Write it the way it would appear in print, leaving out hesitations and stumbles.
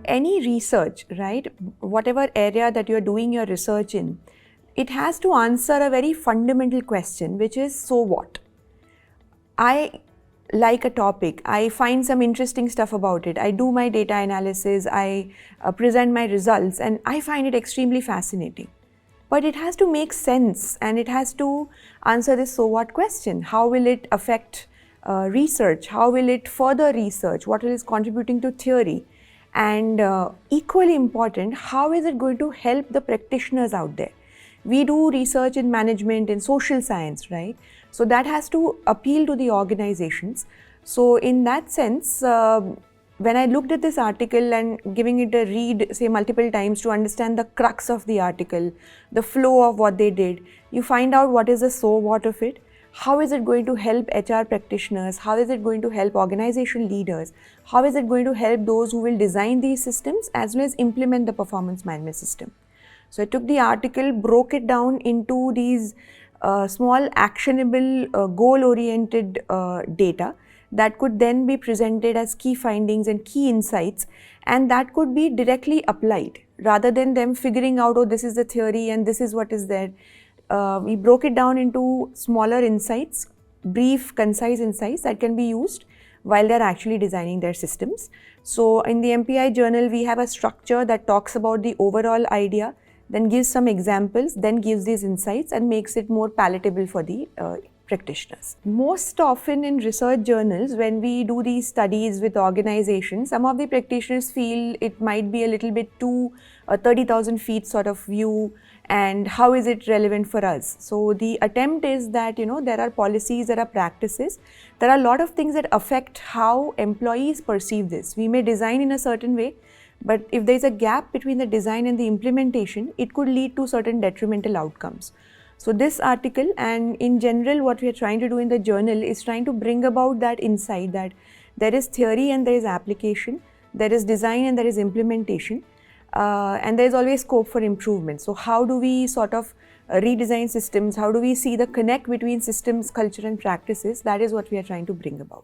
any research, right, whatever area that you're doing your research in, it has to answer a very fundamental question, which is, so what? I like a topic, I find some interesting stuff about it, I do my data analysis, I present my results, and I find it extremely fascinating. But it has to make sense, and it has to answer this so what question. How will it affect research? How will it further research? What is contributing to theory? And equally important, how is it going to help the practitioners out there? We do research in management, in social science, right? So that has to appeal to the organizations. So in that sense, when I looked at this article and giving it a read, say multiple times to understand the crux of the article, the flow of what they did, you find out what is the so what of it. How is it going to help HR practitioners? How is it going to help organization leaders? How is it going to help those who will design these systems as well as implement the performance management system? So I took the article, broke it down into these small actionable goal-oriented data that could then be presented as key findings and key insights, and that could be directly applied rather than them figuring out, oh, this is the theory and this is what is there. We broke it down into smaller insights, brief, concise insights that can be used while they're actually designing their systems. So in the MPI journal, we have a structure that talks about the overall idea, then gives some examples, then gives these insights and makes it more palatable for the practitioners. Most often in research journals, when we do these studies with organizations, some of the practitioners feel it might be a little bit too 30,000 feet sort of view, and how is it relevant for us? So the attempt is that, there are policies, there are practices, there are a lot of things that affect how employees perceive this. We may design in a certain way, but if there is a gap between the design and the implementation, it could lead to certain detrimental outcomes. So this article, and in general what we are trying to do in the journal, is trying to bring about that insight that there is theory and there is application, there is design and there is implementation, and there is always scope for improvement. So how do we sort of redesign systems? How do we see the connect between systems, culture and practices? That is what we are trying to bring about.